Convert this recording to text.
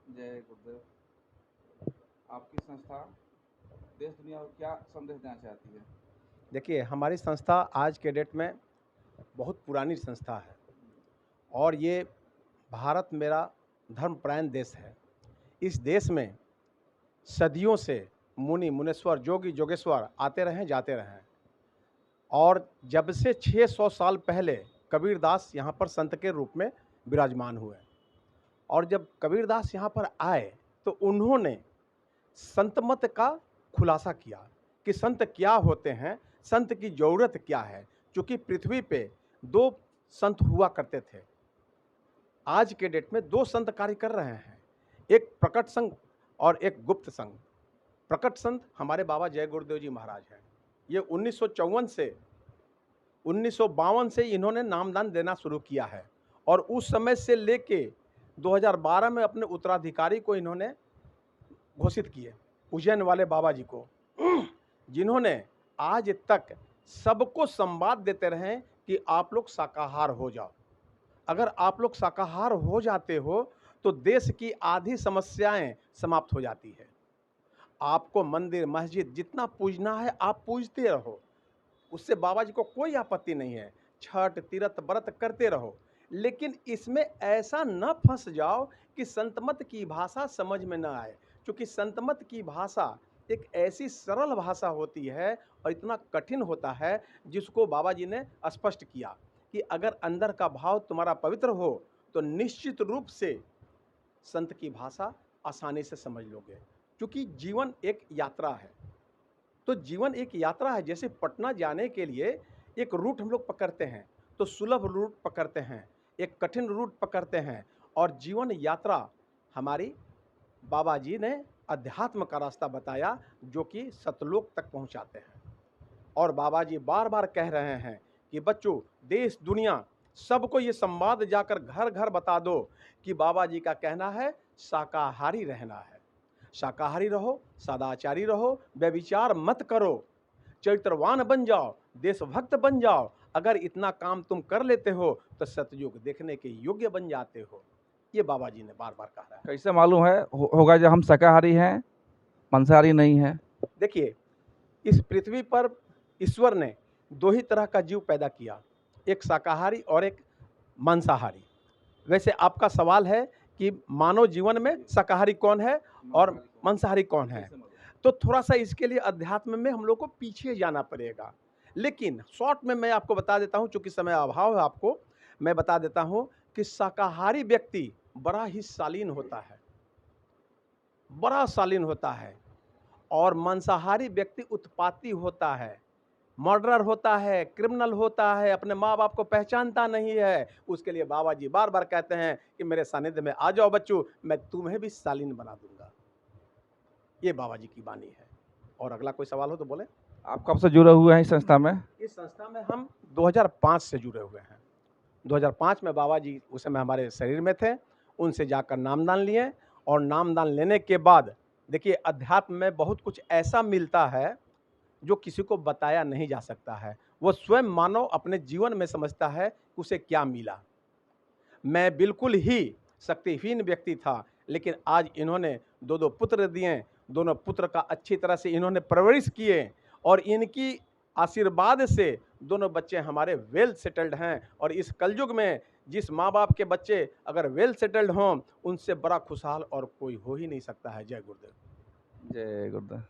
जय गुरुदेव। आपकी संस्था देश दुनिया को क्या संदेश देना चाहती है? देखिए, हमारी संस्था आज के डेट में बहुत पुरानी संस्था है और ये भारत मेरा धर्मपरायण देश है। इस देश में सदियों से मुनि, मुनीश्वर, जोगी, जोगेश्वर आते रहे, जाते रहे और जब से 600 साल पहले कबीरदास यहाँ पर संत के रूप में विराजमान हुए और जब कबीरदास यहाँ पर आए तो उन्होंने संत मत का खुलासा किया कि संत क्या होते हैं, संत की ज़रूरत क्या है। क्योंकि पृथ्वी पे 2 संत हुआ करते थे। आज के डेट में 2 संत कार्य कर रहे हैं, एक प्रकट संघ और एक गुप्त संघ। प्रकट संत हमारे बाबा जय गुरुदेव जी महाराज हैं। ये 1952 से इन्होंने नामदान देना शुरू किया है और उस समय से लेके 2012 में अपने उत्तराधिकारी को इन्होंने घोषित किए, उज्जैन वाले बाबा जी को, जिन्होंने आज तक सबको संवाद देते रहे कि आप लोग शाकाहार हो जाओ। अगर आप लोग शाकाहार हो जाते हो तो देश की आधी समस्याएं समाप्त हो जाती है। आपको मंदिर मस्जिद जितना पूजना है आप पूजते रहो, उससे बाबा जी को कोई आपत्ति नहीं है। छठ तीर्थ व्रत करते रहो, लेकिन इसमें ऐसा न फंस जाओ कि संतमत की भाषा समझ में न आए। क्योंकि संतमत की भाषा एक ऐसी सरल भाषा होती है और इतना कठिन होता है जिसको बाबा जी ने स्पष्ट किया कि अगर अंदर का भाव तुम्हारा पवित्र हो तो निश्चित रूप से संत की भाषा आसानी से समझ लोगे। क्योंकि जीवन एक यात्रा है, तो जीवन एक यात्रा है। जैसे पटना जाने के लिए एक रूट हम लोग पकड़ते हैं तो सुलभ रूट पकड़ते हैं, एक कठिन रूट पकड़ते हैं और जीवन यात्रा हमारी बाबा जी ने अध्यात्म का रास्ता बताया जो कि सतलोक तक पहुंचाते हैं। और बाबा जी बार बार कह रहे हैं कि बच्चों, देश दुनिया सबको ये संवाद जाकर घर घर बता दो कि बाबा जी का कहना है शाकाहारी रहना है। शाकाहारी रहो, सदाचारी रहो, व्यभिचार मत करो, चरित्रवान बन जाओ, देशभक्त बन जाओ। अगर इतना काम तुम कर लेते हो तो सतयुग देखने के योग्य बन जाते हो। ये बाबा जी ने बार बार कहा है। कैसे मालूम है होगा जब हम शाकाहारी हैं, मांसाहारी नहीं है? देखिए, इस पृथ्वी पर ईश्वर ने 2 ही तरह का जीव पैदा किया, एक शाकाहारी और एक मांसाहारी। वैसे आपका सवाल है कि मानव जीवन में शाकाहारी कौन है और मांसाहारी कौन है, तो थोड़ा सा इसके लिए अध्यात्म में हम लोग को पीछे जाना पड़ेगा। लेकिन शॉर्ट में मैं आपको बता देता हूं, चूंकि समय अभाव है, आपको मैं बता देता हूं कि शाकाहारी व्यक्ति बड़ा ही शालीन होता है, बड़ा शालीन होता है और मांसाहारी व्यक्ति उत्पाती होता है, मर्डरर होता है, क्रिमिनल होता है, अपने माँ बाप को पहचानता नहीं है। उसके लिए बाबा जी बार बार कहते हैं कि मेरे सानिध्य में आ जाओ बच्चों, मैं तुम्हें भी शालीन बना दूंगा। ये बाबा जी की वाणी है। और अगला कोई सवाल हो तो बोले। आप कब से जुड़े हुए हैं इस संस्था में? इस संस्था में हम 2005 से जुड़े हुए हैं। 2005 में बाबा जी उस समय हमारे शरीर में थे, उनसे जाकर नामदान लिए और नामदान लेने के बाद देखिए, अध्यात्म में बहुत कुछ ऐसा मिलता है जो किसी को बताया नहीं जा सकता है। वो स्वयं मानव अपने जीवन में समझता है कि उसे क्या मिला। मैं बिल्कुल ही शक्तिहीन व्यक्ति था, लेकिन आज इन्होंने 2-2 पुत्र दिए, दोनों पुत्र का अच्छी तरह से इन्होंने परवरिश किए और इनकी आशीर्वाद से दोनों बच्चे हमारे वेल सेटल्ड हैं। और इस कलयुग में जिस माँ बाप के बच्चे अगर वेल सेटल्ड हों, उनसे बड़ा खुशहाल और कोई हो ही नहीं सकता है। जय गुरुदेव। जय गुरुदेव।